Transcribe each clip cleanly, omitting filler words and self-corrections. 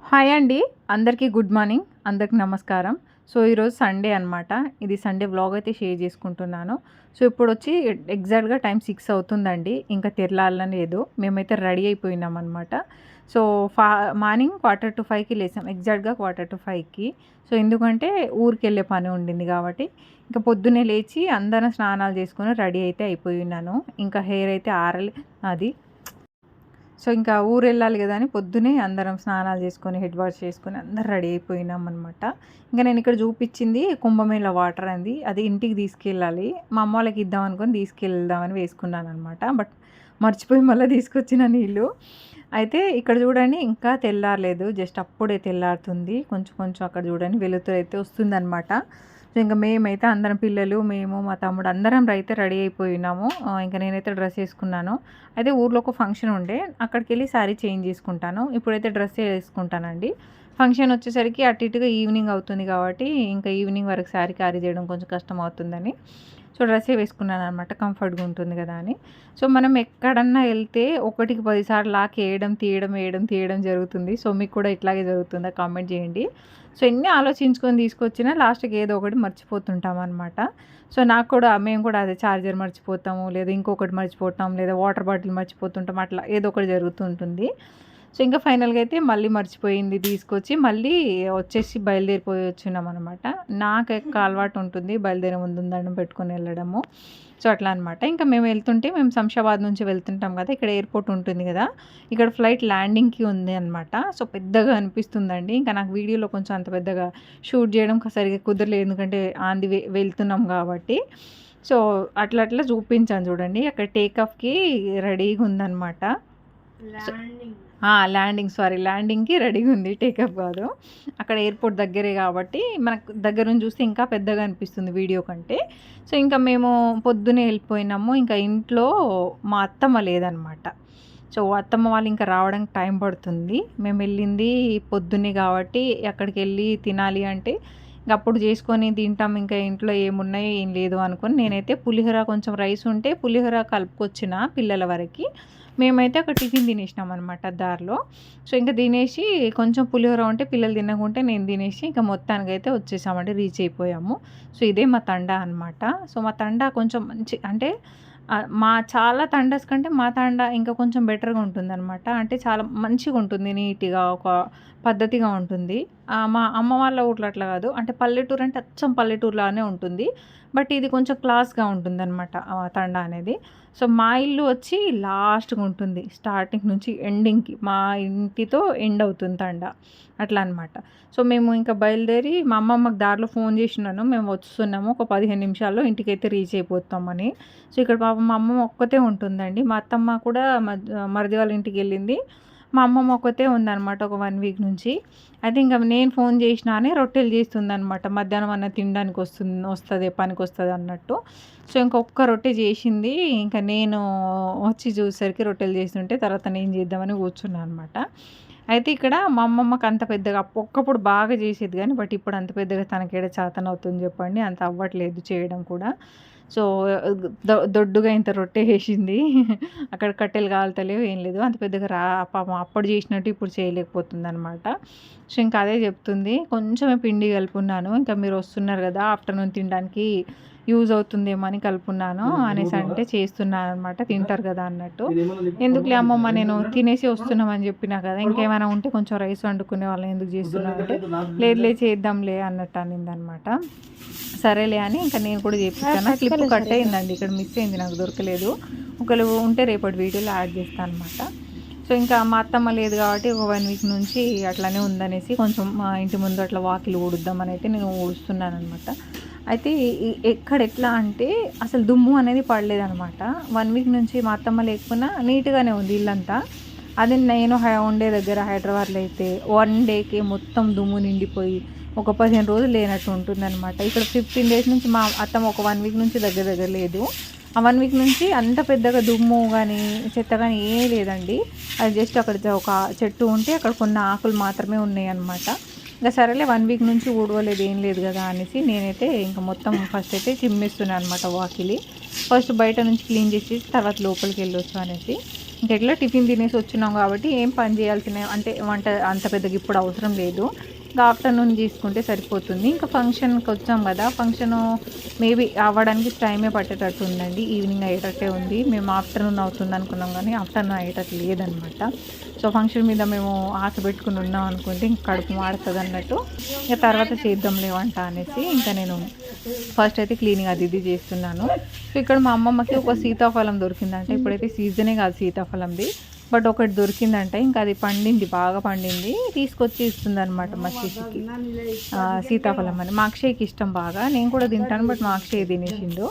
Hi అండి. అందరికీ good morning. అందరికి నమస్కారం. సో, ఈరోజు సండే అనమాట. ఇది సండే వ్లాగ్ అయితే షేర్ చేసుకుంటున్నాను. సో, ఇప్పుడొచ్చి ఎగ్జాక్ట్‌గా టైం 6 అవుతుందండి. ఇంకా తెల్లారలని లేదు. మేమైతే రెడీ అయిపోయినామనమాట. సో, మార్నింగ్ 4:45కి లేసాం. ఎగ్జాక్ట్‌గా 4:45కి. సో, ఎందుకంటే ఊరికెళ్ళే పని ఉండింది కాబట్టి, ఇంకా పొద్దున్నే లేచి అందరం స్నానాలు చేసుకొని రెడీ అయితే అయిపోయి ఉన్నాను. ఇంకా హెయిర్ అయితే అది సో, ఇంకా ఊరెళ్ళాలి గదా అని పొద్దున్నే అందరం స్నానాలు చేసుకొని, హెడ్ వాష్ చేసుకొని అందరం రెడీ అయిపోయినామనమాట. ఇంక నేనిక్కడ చూపిచ్చింది కుంభమేళ వాటర్ అండి. అది ఇంటికి తీసుకెళ్ళాలి. మా అమ్మ వాళ్ళకి ఇద్దాం అనుకోని తీసుకెళ్దామని వేసుకున్నాననమాట. బట్ మర్చిపోయి మళ్ళీ తీసుకొచ్చిన నీళ్ళు. అయితే ఇక్కడ చూడండి ఇంకా తెల్లారలేదు. జస్ట్ అప్పుడే తెల్లారుతుంది. కొంచెం కొంచెం అక్కడ చూడండి వెలుతురైతే వస్తుందనమాట. సో, ఇంక మేమైతే అందరం పిల్లలు, మేము, మా తమ్ముడు అందరం అయితే రెడీ అయిపోయినాము. ఇంకా నేనైతే డ్రెస్ ఏసుకున్నాను. అయితే ఊర్లో ఒక ఫంక్షన్ ఉండే అక్కడికెళ్ళి శారీ చేంజ్ చేసుకుంటాను. ఇప్పుడైతే డ్రెస్సే ఏసుకుంటానండి. ఫంక్షన్ వచ్చేసరికి అటు ఇటుగా ఈవినింగ్ అవుతుంది కాబట్టి ఇంకా ఈవినింగ్ వరకు శారీ క్యారీ చేయడం కొంచెం కష్టం అవుతుందని సో డ్రెస్సే వేసుకున్నాననమాట. కంఫర్ట్‌గా ఉంటుంది కదా అని. సో, మనం ఎక్కడన్నా ఎళ్తే ఒకటికి 10 సార్లు లాకేయడం, తీయడం జరుగుతుంది. సో, మీకు కూడా ఇట్లాగే జరుగుతుందా? కామెంట్ చేయండి. సో, ఎన్ని ఆలోచించుకొని తీసుకొచ్చినా లాస్ట్‌కి ఏదో ఒకటి మర్చిపోతుంటామనమాట. సో, మేము కూడా అదే చార్జర్ మర్చిపోతాము, లేదా ఇంకొకటి మర్చిపోతాం, లేదా వాటర్ బాటిల్ మర్చిపోతుంటాం. అట్లా ఏదో ఒకటి జరుగుతూ ఉంటుంది. సో, ఇంకా ఫైనల్‌గా అయితే మళ్ళీ మర్చిపోయింది తీసుకొచ్చి మళ్ళీ వచ్చేసి బయలుదేరిపోయి వచ్చినామనమాట. నాకు అలవాటు ఉంటుంది బయలుదేరే ముందు దండం పెట్టుకొని వెళ్ళడము. సో, అట్లా అనమాట. ఇంకా మేము శంషాబాద్ నుంచి వెళ్తుంటాం కదా! ఇక్కడ ఎయిర్‌పోర్ట్ ఉంటుంది కదా! ఇక్కడ ఫ్లైట్ ల్యాండింగ్‌కి ఉంది అనమాట. సో, పెద్దగా అనిపిస్తుందండి. ఇంకా నాకు వీడియోలో కొంచెం అంత పెద్దగా షూట్ చేయడం సరిగ్గా కుదరలేదు. ఎందుకంటే ఆన్ ది వే వెళ్తున్నాం కాబట్టి. సో, అట్లా అట్లా చూపించాను చూడండి. అక్కడ టేక్ ఆఫ్‌కి రెడీగా ఉందనమాట. ల్యాండింగ్‌కి రెడీగా ఉంది. టేకప్ కాదు. అక్కడ ఎయిర్‌పోర్ట్ దగ్గరే కాబట్టి మనకు దగ్గర నుంచి చూస్తే ఇంకా పెద్దగా అనిపిస్తుంది వీడియో కంటే. సో, ఇంకా మేము పొద్దున్నే వెళ్ళిపోయినాము. ఇంకా ఇంట్లో మా అత్తమ్మ లేదనమాట. సో, అత్తమ్మ వాళ్ళు ఇంకా రావడానికి టైం పడుతుంది. మేము వెళ్ళింది పొద్దున్నే కాబట్టి అక్కడికెళ్ళి తినాలి అంటే ఇంక అప్పుడు చేసుకొని తింటాం. ఇంకా ఇంట్లో ఏమున్నాయో ఏం లేదు అనుకోని నేనైతే పులిహోర కొంచెం రైస్ ఉంటే పులిహోర కలుపుకొచ్చిన పిల్లల వరకి. మేమైతే అక్కడ టిఫిన్ తినేసినామనమాట దారిలో. సో, ఇంక తినేసి కొంచెం పులిహోర ఉంటే పిల్లలు తినకుంటే నేను తినేసి ఇంకా మొత్తానికైతే వచ్చేసామండి. రీచ్ అయిపోయాము. సో, ఇదే మా తండా అనమాట. సో, మా తండా కొంచెం మంచి అంటే మా చాలా తండాస్ కంటే మా తండా ఇంకా కొంచెం బెటర్‌గా ఉంటుందనమాట. అంటే చాలా మంచిగా ఉంటుంది. నీట్‌గా ఒక పద్ధతిగా ఉంటుంది. మా అమ్మ వాళ్ళ ఊర్లో అట్లా కాదు. అంటే పల్లెటూరు అంటే అచ్చం పల్లెటూరులానే ఉంటుంది. బట్ ఇది కొంచెం క్లాస్‌గా ఉంటుందనమాట తండా అనేది. సో, మా ఇల్లు వచ్చి లాస్ట్‌గా ఉంటుంది. స్టార్టింగ్ నుంచి ఎండింగ్‌కి మా ఇంటితో ఎండ్ అవుతుంది తండా. అట్లా అనమాట. సో, మేము ఇంకా బయలుదేరి మా అమ్మమ్మకి దారిలో ఫోన్ చేసినాను. మేము వస్తున్నాము. ఒక 15 నిమిషాల్లో ఇంటికైతే రీచ్ అయిపోతామని. సో, ఇక్కడ పాపం మా అమ్మమ్మ ఒక్కతే ఉంటుందండి. మా అత్తమ్మ కూడా మరిది వాళ్ళ ఇంటికెళ్ళింది. మా అమ్మమ్మ ఒక్కతే ఉందనమాట ఒక 1 వీక్ నుంచి. అయితే ఇంక నేను ఫోన్ చేసినా అని రొట్టెలు చేస్తుందనమాట. మధ్యాహ్నం అన్నం తినడానికి వస్తది పనికొస్తది అన్నట్టు. సో, ఇంకొక్క రొట్టె చేసింది. ఇంకా నేను వచ్చి చూసేసరికి రొట్టెలు చేస్తుంటే తర్వాత నేను చేద్దామని కూర్చున్నా అనమాట. అయితే ఇక్కడ మా అమ్మమ్మకి అంత పెద్దగా ఒకప్పుడు బాగా చేసేది కానీ బట్ ఇప్పుడు అంత పెద్దగా తనకేడ చేతనవుతుంది చెప్పండి. అంత అవ్వట్లేదు చేయడం కూడా. సో, దొడ్డుగా ఇంత రొట్టె చేసింది. అక్కడ కట్టెలు కాలుతలేవు ఏం లేదు. అంత పెద్దగా పాపం అప్పుడు చేసినట్టు ఇప్పుడు చేయలేకపోతుందనమాట. సో, ఇంకా అదే చెప్తుంది. కొంచెమే పిండి కలుపున్నాను. ఇంకా మీరు వస్తున్నారు కదా! ఆఫ్టర్‌నూన్ తినడానికి యూజ్ అవుతుందేమో అని కలుపున్నాను అనేసి అంటే చేస్తున్నాననమాట. తింటారు కదా అన్నట్టు. ఎందుకులే అమ్మమ్మ నేను తినేసి వస్తున్నామని చెప్పినా కదా! ఇంకేమైనా ఉంటే కొంచెం రైస్ వండుకునే వాళ్ళని ఎందుకు చేస్తున్నావు అంటే, లేదులే చేద్దాంలే అన్నట్టు అనిందనమాట. సరేలే అని ఇంకా నేను కూడా చేపించాను. క్లిప్ కట్ అయిందండి. ఇక్కడ మిస్ అయింది నాకు దొరకలేదు. ఒకవేళ ఉంటే రేపటి వీడియోలో యాడ్ చేస్తాను అనమాట. సో, ఇంకా మా అత్తమ్మ లేదు కాబట్టి ఒక 1 వీక్ నుంచి అట్లానే ఉందనేసి కొంచెం మా ఇంటి ముందు అట్లా వాకిలి ఊడుద్దామని అయితే నేను ఊడుస్తున్నాననమాట. అయితే ఎక్కడ ఎట్లా అంటే అసలు దుమ్ము అనేది పడలేదనమాట. 1 వీక్ నుంచి మా అత్తమ్మ లేకపోయినా నీట్‌గానే ఉంది ఇల్లంతా. అదే నేను ఉండే దగ్గర హైదరాబాద్‌లో అయితే 1 డేకే మొత్తం దుమ్ము నిండిపోయి ఒక 15 రోజులు లేనట్టు ఉంటుందనమాట. ఇక్కడ 15 డేస్ నుంచి మా అత్తమ్మ ఒక 1 వీక్ నుంచి దగ్గర లేదు. ఆ 1 వీక్ నుంచి అంత పెద్దగా దుమ్ము గానీ, చెత్త గానీ ఏమీ లేదండి. అది జస్ట్ అక్కడ ఒక చెట్టు ఉంటే అక్కడ కొన్ని ఆకులు మాత్రమే ఉన్నాయన్నమాట. ఇంక సరేలే 1 వీక్ నుంచి ఊడవలేదు ఏం లేదు కదా అనేసి నేనైతే ఇంక మొత్తం ఫస్ట్ అయితే చిమ్మేస్తున్నాను అనమాట వాకిలి. ఫస్ట్ బయట నుంచి క్లీన్ చేసి తర్వాత లోపలికి వెళ్ళొచ్చు అనేసి. ఇంకెట్లా టిఫిన్ తినేసి వచ్చినాం కాబట్టి ఏం పని చేయాల్సిన అంటే వంట అంత పెద్దగా ఇప్పుడు అవసరం లేదు. ఇంకా ఆఫ్టర్నూన్ తీసుకుంటే సరిపోతుంది. ఇంకా ఫంక్షన్కి వచ్చాం కదా, ఫంక్షన్ మేబీ అవ్వడానికి టైమే పట్టేటట్టు ఉందండి. ఈవినింగ్ అయ్యేటట్టే ఉంది. మేము ఆఫ్టర్నూన్ అవుతుంది అనుకున్నాం కానీ ఆఫ్టర్నూన్ అయ్యేటట్టు లేదనమాట. సో ఫంక్షన్ మీద మేము ఆశ పెట్టుకుని ఉన్నాం అనుకుంటే ఇంక కడుపు మాడుతుంది అన్నట్టు ఇంకా తర్వాత చేద్దాంలే వంట అనేసి ఇంకా నేను ఫస్ట్ అయితే క్లీనింగ్ అది ఇది చేస్తున్నాను. సో ఇక్కడ మా అమ్మమ్మకి ఒక సీతాఫలం దొరికిందంటే, ఇప్పుడైతే సీజనే కాదు సీతాఫలంది, బట్ ఒకటి దొరికిందంటే ఇంకా అది పండింది, బాగా పండింది, తీసుకొచ్చి ఇస్తుంది అనమాట మా శిశుకి. సీతాఫలం అని మా అక్షయ్కి ఇష్టం బాగా, నేను కూడా తింటాను, బట్ మా అక్షయ్ తినేసిండు.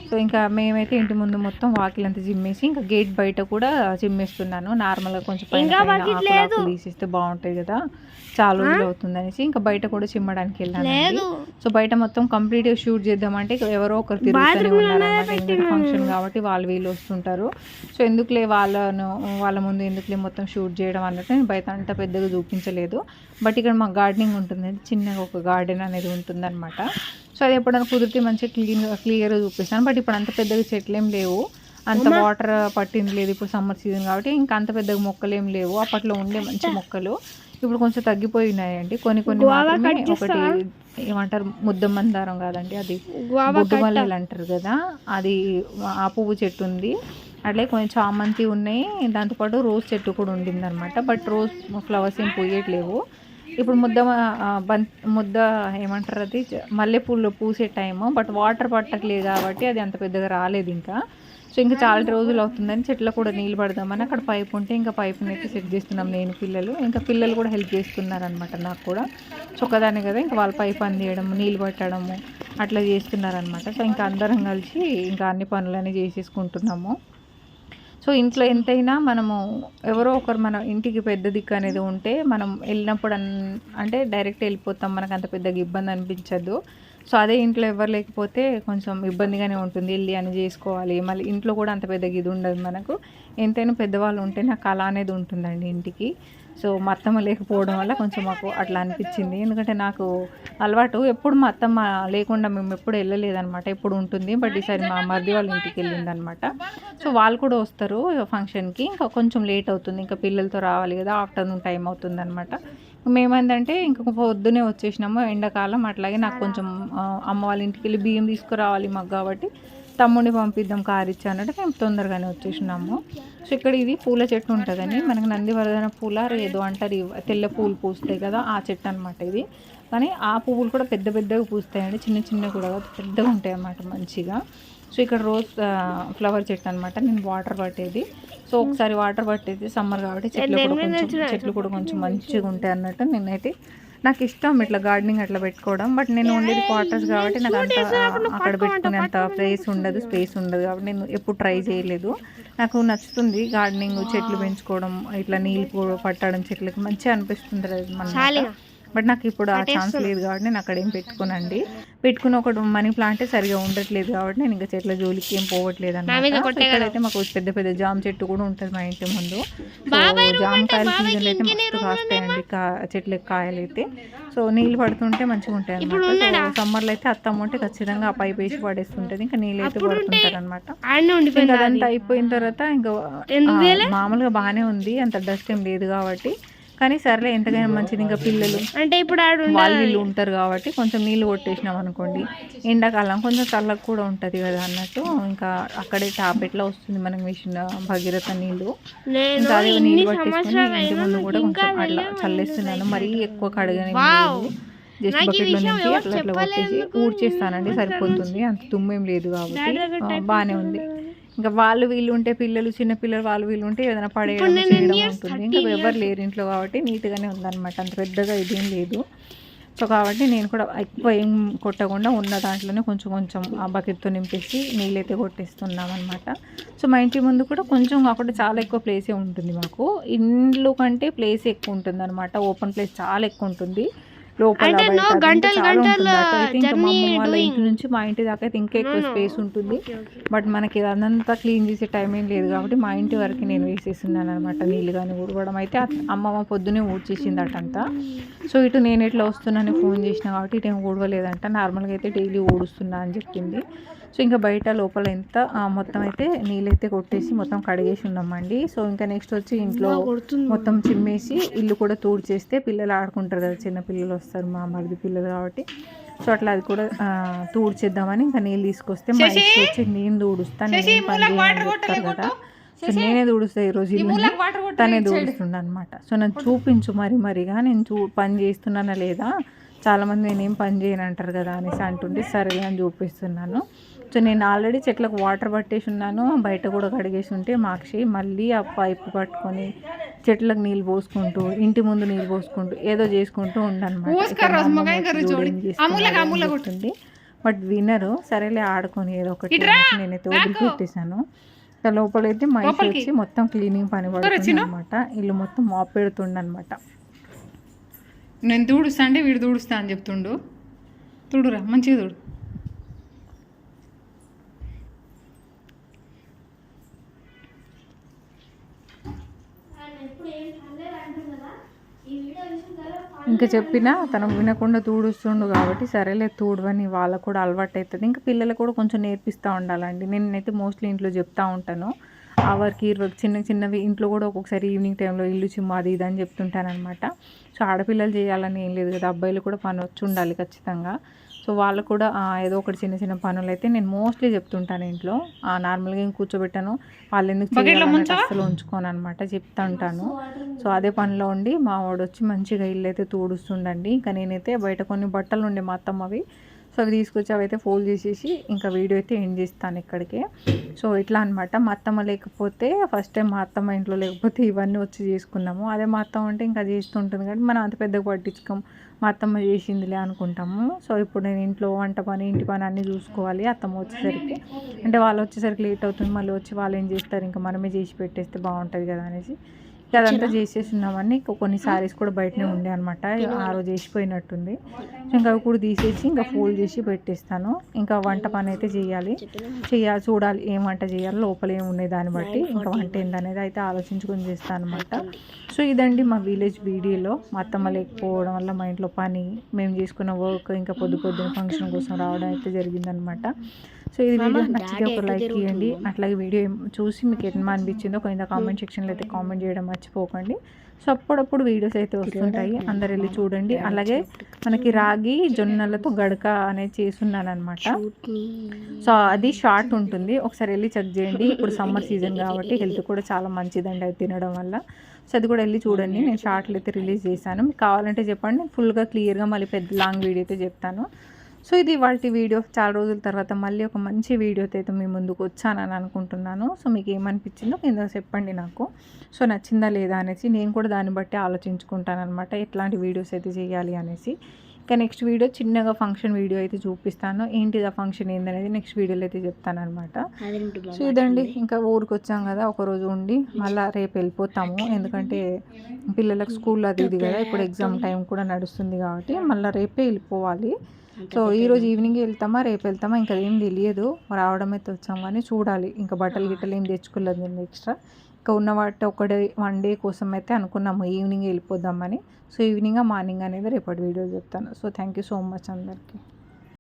సో ఇంకా మేమైతే ఇంటి ముందు మొత్తం వాకిలంతా జిమ్మేసి ఇంకా గేట్ బయట కూడా జిమ్మేస్తున్నాను. నార్మల్గా కొంచెం పైన తీసేస్తే బాగుంటుంది కదా, చాలా రోజులు అవుతుంది అనేసి ఇంకా బయట కూడా చిమ్మడానికి వెళ్ళాను. సో బయట మొత్తం కంప్లీట్గా షూట్ చేద్దామంటే ఎవరో ఒకరు తిరుగుతూనే ఉన్నారనమాట. ఎందుకంటే ఫంక్షన్ కాబట్టి వాళ్ళు వీళ్ళు వస్తుంటారు. సో ఎందుకులే వాళ్ళ ముందు ఎందుకులే మొత్తం షూట్ చేయడం అన్నట్టు నేను బయట అంతా పెద్దగా చూపించలేదు. బట్ ఇక్కడ మాకు గార్డెనింగ్ ఉంటుంది, చిన్నగా ఒక గార్డెన్ అనేది ఉంటుందన్నమాట. సో అది ఎప్పుడైనా కుదిరితే మంచిగా క్లియర్గా చూపిస్తాను. బట్ ఇప్పుడు అంత పెద్దగా చెట్లు ఏం లేవు, అంత వాటర్ పట్టింది లేదు. ఇప్పుడు సమ్మర్ సీజన్ కాబట్టి ఇంకా అంత పెద్దగా మొక్కలు ఏం లేవు. అప్పట్లో ఉండే మంచి మొక్కలు ఇప్పుడు కొంచెం తగ్గిపోయినాయండి. కొన్ని మాత్రమే, ఒకటి ఏమంటారు ముద్ద మందారం కాదండి, అది బొడ్డు మల్లెలు అంటారు కదా, అది ఆ పువ్వు చెట్టు ఉంది. అట్లే కొంచెం చామంతి ఉన్నాయి, దాంతోపాటు రోజ్ చెట్టు కూడా ఉండింది అనమాట. బట్ రోజ్ ఫ్లవర్స్ ఏం పూయట్లేవు. ఇప్పుడు ముద్ద ఏమంటారు అది మల్లెపూలు పూసే టైము, బట్ వాటర్ పట్టట్లేదు కాబట్టి అది అంత పెద్దగా రాలేదు ఇంకా. సో ఇంకా చాలా రోజులు అవుతుందని చెట్లు కూడా నీళ్ళు పడదామని అక్కడ పైప్ ఉంటే ఇంకా పైప్ని అయితే సెట్ చేస్తున్నాం నేను, పిల్లలు కూడా హెల్ప్ చేస్తున్నారనమాట నాకు కూడా. చొక్కదాన్ని కదా ఇంకా వాళ్ళ పైప్ అందియడము, నీళ్ళు పట్టడము అట్లా చేస్తున్నారనమాట. సో ఇంకా అందరం కలిసి ఇంకా అన్ని పనులన్నీ చేసేసుకుంటున్నాము. సో ఇంట్లో ఎంతైనా మనము ఎవరో ఒకరు మన ఇంటికి పెద్ద దిక్కు అనేది ఉంటే మనం వెళ్ళినప్పుడు అంటే డైరెక్ట్ వెళ్ళిపోతాం, మనకు అంత పెద్దగా ఇబ్బంది అనిపించదు. సో అదే ఇంట్లో ఎవరు లేకపోతే కొంచెం ఇబ్బందిగానే ఉంటుంది, వెళ్ళి అని చేసుకోవాలి. మళ్ళీ ఇంట్లో కూడా అంత పెద్దగా ఇది ఉండదు మనకు. ఎంతైనా పెద్దవాళ్ళు ఉంటే నాకు కళ అనేది ఉంటుందండి ఇంటికి. సో మా అత్తమ్మ లేకపోవడం వల్ల కొంచెం మాకు అట్లా అనిపించింది. ఎందుకంటే నాకు అలవాటు, ఎప్పుడు మా అత్తమ్మ లేకుండా మేము ఎప్పుడు వెళ్ళలేదనమాట, ఎప్పుడు ఉంటుంది. బట్ ఈసారి మా మరిది వాళ్ళ ఇంటికి వెళ్ళిందనమాట. సో వాళ్ళు కూడా వస్తారు ఫంక్షన్కి, ఇంకా కొంచెం లేట్ అవుతుంది, ఇంకా పిల్లలతో రావాలి కదా, ఆఫ్టర్నూన్ టైం అవుతుంది అనమాట. మేమేంటంటే ఇంకొక పొద్దునే వచ్చేసినాము, ఎండాకాలం. అట్లాగే నాకు కొంచెం అమ్మ వాళ్ళ ఇంటికి వెళ్ళి బియ్యం తీసుకురావాలి మాకు, కాబట్టి తమ్ముడిని పంపిద్దాం కారు ఇచ్చి అన్నట్టు మేము తొందరగానే వచ్చేసినాము. సో ఇక్కడ ఇది పూల చెట్టు ఉంటుందని, మనకు నందివర్ధన పూల ఏదో అంటారు, తెల్ల పూలు పూస్తాయి కదా, ఆ చెట్టు అనమాట ఇది. కానీ ఆ పువ్వులు కూడా పెద్ద పెద్దగా పూస్తాయండి, చిన్న చిన్న కూడా పెద్దగా ఉంటాయి అన్నమాట మంచిగా. సో ఇక్కడ రోజ్ ఫ్లవర్ చెట్టు అనమాట, నేను వాటర్ పట్టేది. సో ఒకసారి వాటర్ పట్టేది సమ్మర్ కాబట్టి చెట్లు కూడా కొంచెం మంచిగా ఉంటాయి అన్నట్టు. నేనైతే నాకు ఇష్టం ఇట్లా గార్డెనింగ్ అట్లా పెట్టుకోవడం. బట్ నేను ఉండేది క్వార్టర్స్ కాబట్టి నాకు అంత అక్కడ పెట్టుకునే అంత స్పేస్ ఉండదు కాబట్టి నేను ఎప్పుడు ట్రై చేయలేదు. నాకు నచ్చుతుంది గార్డెనింగ్, చెట్లు పెంచుకోవడం, ఇట్లా నీళ్ళు పట్టడం చెట్లకి మంచిగా అనిపిస్తుంది మన. బట్ నాకు ఇప్పుడు ఆ ఛాన్స్ లేదు కాబట్టి నేను అక్కడ ఏం పెట్టుకుని ఒకటి మనీ ప్లాంటే సరిగా ఉండట్లేదు కాబట్టి నేను ఇంకా చెట్ల జోలికి ఏం పోవట్లేదు అన్నమాట. ఇక్కడైతే మాకు పెద్ద పెద్ద జామ చెట్టు కూడా ఉంటుంది మా ఇంటి ముందు. జామకాయల సీజన్లో అయితే మస్తు కాస్తాయండి చెట్లకి కాయలు అయితే. సో నీళ్ళు పడుతుంటే మంచిగా ఉంటాయి అనమాట. సో సమ్మర్లో అయితే అత్తమ్మ ఉంటే ఖచ్చితంగా ఆ పైప్ వేసి పడేస్తుంటుంది, ఇంకా నీళ్ళు అయితే పడుతుంటారు అనమాట. ఇంకా అదంతా అయిపోయిన తర్వాత ఇంకా మామూలుగా బాగానే ఉంది, అంత డస్ట్ ఏం లేదు కాబట్టి. కానీ సర్లే ఎంతకైనా మంచిది, ఇంకా పిల్లలు అంటే ఇప్పుడు వాళ్ళు ఉంటారు కాబట్టి కొంచెం నీళ్ళు కొట్టేసినాం అనుకోండి, ఎండాకాలం కొంచెం చల్లగా కూడా ఉంటుంది కదా అన్నట్టు. ఇంకా అక్కడే టాప్ ఎట్లా వస్తుంది మనకి మిషన్ భగీరథ నీళ్ళు, ఇంకా అదే నీళ్ళు పట్టేసుకొని ఇంటి ముందు కూడా కొంచెం అట్లా చల్లేస్తున్నాను. మరీ ఎక్కువ కడగని జస్ట్ బకెట్లో నింపి అట్లా అట్లా కొట్టేసి ఊడ్చేస్తానండి, సరిపోతుంది. అంత దుమ్మేం లేదు కాబట్టి బాగానే ఉంది. ఇంకా వాళ్ళు వీళ్ళు ఉంటే పిల్లలు, చిన్నపిల్లలు వాళ్ళు వీళ్ళు ఉంటే ఏదైనా పడేయడం చేయడం ఉంటుంది. ఇంకా ఎవరు లేరు ఇంట్లో కాబట్టి నీట్గానే ఉందన్నమాట, అంత పెద్దగా ఇదేం లేదు. సో కాబట్టి నేను కూడా ఎక్కువ ఏం కొట్టకుండా ఉన్న దాంట్లోనే కొంచెం కొంచెం ఆ బకెట్తో నింపేసి నీళ్ళైతే కొట్టేస్తున్నాం అనమాట. సో మా ఇంటి ముందు కూడా కొంచెం కాకుండా చాలా ఎక్కువ ప్లేసే ఉంటుంది మాకు, ఇండ్లు కంటే ప్లేస్ ఎక్కువ ఉంటుంది అనమాట. ఓపెన్ ప్లేస్ చాలా ఎక్కువ ఉంటుంది లోపల ఇంకా మా అమ్మ వాళ్ళ ఇంటి నుంచి మా ఇంటి దాకా అయితే ఇంకా ఎక్కువ స్పేస్ ఉంటుంది. బట్ మనకి అదంతా క్లీన్ చేసే టైం ఏం లేదు కాబట్టి మా ఇంటి వరకు నేను వేసేస్తున్నాను అనమాట. నీళ్ళు కానీ ఊడవడం అయితే అమ్మమ్మ పొద్దునే ఊడ్చేసింది అటంతా. సో ఇటు నేను ఎట్లా వస్తున్నాను ఫోన్ చేసిన కాబట్టి ఇటు ఏం ఊడవలేదంట, నార్మల్గా అయితే డైలీ ఊడుస్తున్నా అని చెప్పింది. సో ఇంకా బయట లోపల ఎంత మొత్తం అయితే నీళ్ళైతే కొట్టేసి మొత్తం కడిగేసి ఉన్నామండి. సో ఇంకా నెక్స్ట్ వచ్చి ఇంట్లో మొత్తం చిమ్మేసి ఇల్లు కూడా తూడ్చేస్తే పిల్లలు ఆడుకుంటారు కదా, చిన్న పిల్లలు వస్తారు మా మరిది పిల్లలు కాబట్టి. సో అట్లా అది కూడా తూడ్చేద్దామని ఇంకా నీళ్ళు తీసుకొస్తే మా ఇష్టం వచ్చి నేను తూడుస్తాను, నేను పని చేయని చెప్తారు కదా. సో నేనే తూడుస్తాను ఈరోజు ఇల్లు, తనే తూడుస్తుండ అనమాట. సో నన్ను చూపించు మరిగా నేను పని చేస్తున్నానా లేదా, చాలామంది నేనేం పని చేయను అంటారు కదా అనేసి అంటుంటే సరే అని చూపిస్తున్నాను. సో నేను ఆల్రెడీ చెట్లకు వాటర్ పట్టేసి ఉన్నాను, బయట కూడా కడిగేసి ఉంటే మాక్షి మళ్ళీ ఆ పైపు పట్టుకొని చెట్లకు నీళ్ళు పోసుకుంటూ ఇంటి ముందు నీళ్ళు పోసుకుంటూ ఏదో చేసుకుంటూ ఉండనమాట. బట్ వినరు, సరేలే ఆడుకొని ఏదో ఒకటి నేనైతే వదిలిపెట్టేశాను. లోపలైతే మనిషి వచ్చి మొత్తం క్లీనింగ్ పని పడుతుంది అనమాట. ఇల్లు మొత్తం మాప్ పెడుతుండనమాట. నేను తూడుస్తా అంటే వీడు తూడుస్తా అని చెప్తుండు. తూడురా మంచిగా తూడు. ఇంకా చెప్పినా తను వినకుండా తూడుస్తుండు కాబట్టి సరేలే తూడవని వాళ్ళకు కూడా అలవాటు అవుతుంది. ఇంకా పిల్లలకు కూడా కొంచెం నేర్పిస్తూ ఉండాలండి. నేనైతే మోస్ట్లీ ఇంట్లో చెప్తూ ఉంటాను, ఆ వర్క్ ఈ వర్క్ చిన్నవి ఇంట్లో కూడా ఒక్కొక్కసారి ఈవినింగ్ టైంలో ఇల్లు చిమ్మ అది ఇది అని చెప్తుంటానమాట. సో ఆడపిల్లలు చేయాలని ఏం లేదు కదా, అబ్బాయిలు కూడా పని వచ్చి ఉండాలి ఖచ్చితంగా. సో వాళ్ళు కూడా ఏదో ఒకటి చిన్న పనులు అయితే నేను మోస్ట్లీ చెప్తుంటాను ఇంట్లో. నార్మల్గా ఏం కూర్చోబెట్టాను, వాళ్ళు ఎందుకు చేయాలంటే అసలు ఉంచుకోను అనమాట, చెప్తా ఉంటాను. సో అదే పనిలో ఉండి మా వాడు వచ్చి మంచిగా ఇల్లు అయితే తూడుస్తుండండి. ఇంకా నేనైతే బయట కొన్ని బట్టలు ఉండే మా అత్తమ్మవి, సో అవి తీసుకొచ్చి అవైతే ఫోల్డ్ చేసేసి ఇంకా వీడియో అయితే ఎండ్ చేస్తాను ఇక్కడికే. సో ఇట్లా అనమాట. మా అత్తమ్మ లేకపోతే ఫస్ట్ టైం మా అత్తమ్మ ఇంట్లో లేకపోతే ఇవన్నీ వచ్చి చేసుకున్నాము. అదే మా అత్తమ్మ అంటే ఇంకా చేస్తుంటుంది కాబట్టి మనం అంత పెద్దగా పట్టించుకోము, మా అత్తమ్మ చేసిందిలే అనుకుంటాము. సో ఇప్పుడు నేను ఇంట్లో వంట పని ఇంటి పని అన్నీ చూసుకోవాలి. అత్తమ్మ వచ్చేసరికి అంటే వాళ్ళు వచ్చేసరికి లేట్ అవుతుంది, మళ్ళీ వచ్చి వాళ్ళు ఏం చేస్తారు, ఇంకా మనమే చేసి పెట్టేస్తే బాగుంటుంది కదా అనేసి అదంతా చేసేసి ఉన్నామని. కొన్ని సారీస్ కూడా బయటనే ఉండే అనమాట, ఆ రోజు వేసిపోయినట్టుంది. ఇంకా అవి కూడా తీసేసి ఇంకా ఫోల్డ్ చేసి పెట్టేస్తాను. ఇంకా వంట పని అయితే చేయాలి, చూడాలి ఏం వంట చేయాలి, లోపల ఏమి ఉన్నాయి దాన్ని బట్టి ఇంకా వంట ఏందనేది అయితే ఆలోచించుకొని చేస్తాను అనమాట. సో ఇదండి మా విలేజ్ వీడియోలో. మా అత్తమ్మ లేకపోవడం వల్ల మా ఇంట్లో పని, మేము చేసుకున్న వర్క్, ఇంకా పొద్దున ఫంక్షన్ కోసం రావడం అయితే జరిగిందనమాట. సో ఇది వీడియో నచ్చితే ఒక లైక్ ఇవ్వండి. అట్లాగే వీడియో చూసి మీకు ఎట్లా అనిపించిందో కింద కామెంట్ సెక్షన్లో అయితే కామెంట్ చేయడం మర్చిపోకండి. సో అప్పుడప్పుడు వీడియోస్ అయితే వస్తుంటాయి, అందరు వెళ్ళి చూడండి. అలాగే మనకి రాగి జొన్నలతో గడక అనేది చేస్తున్నాను అనమాట. సో అది షార్ట్ ఉంటుంది, ఒకసారి వెళ్ళి చెక్ చేయండి. ఇప్పుడు సమ్మర్ సీజన్ కాబట్టి హెల్త్ కూడా చాలా మంచిదండి అది తినడం వల్ల. సో అది కూడా వెళ్ళి చూడండి. నేను షార్ట్లు అయితే రిలీజ్ చేశాను, మీకు కావాలంటే చెప్పండి, ఫుల్గా క్లియర్గా మళ్ళీ పెద్ద లాంగ్ వీడియో అయితే చెప్తాను. సో ఇది వాటి వీడియో. చాలా రోజుల తర్వాత మళ్ళీ ఒక మంచి వీడియోతో అయితే మీ ముందుకు వచ్చానని అనుకుంటున్నాను. సో మీకు ఏమనిపించిందో కింద చెప్పండి నాకు. సో నచ్చిందా లేదా అనేసి నేను కూడా దాన్ని బట్టి ఆలోచించుకుంటాను అనమాట, ఎట్లాంటి వీడియోస్ అయితే చేయాలి అనేసి. ఇంకా నెక్స్ట్ వీడియో చిన్నగా ఫంక్షన్ వీడియో అయితే చూపిస్తాను, ఏంటిది ఆ ఫంక్షన్ ఏందనేది నెక్స్ట్ వీడియోలో అయితే చెప్తాను అనమాట. సో ఇదండి, ఇంకా ఊరికి వచ్చాం కదా, ఒకరోజు ఉండి మళ్ళీ రేపు వెళ్ళిపోతాము. ఎందుకంటే పిల్లలకు స్కూల్ అది ఇది కదా, ఇప్పుడు ఎగ్జామ్ టైం కూడా నడుస్తుంది కాబట్టి మళ్ళీ రేపే వెళ్ళిపోవాలి. సో ఈరోజు ఈవినింగ్ వెళ్తామా రేపు వెళ్తామా ఇంకా ఏం తెలియదు, రావడం అయితే వచ్చాం కానీ చూడాలి. ఇంకా బట్టలు గిట్టలు ఏం తెచ్చుకోలేదు నేను ఎక్స్ట్రా, ఇంకా ఉన్న వాటి వన్ డే కోసం అయితే అనుకున్నాము ఈవినింగ్ వెళ్ళిపోదామని. సో ఈవినింగ్ మార్నింగ్ అనేది రేపటి వీడియో చెప్తాను. So thank you so much అందరికీ.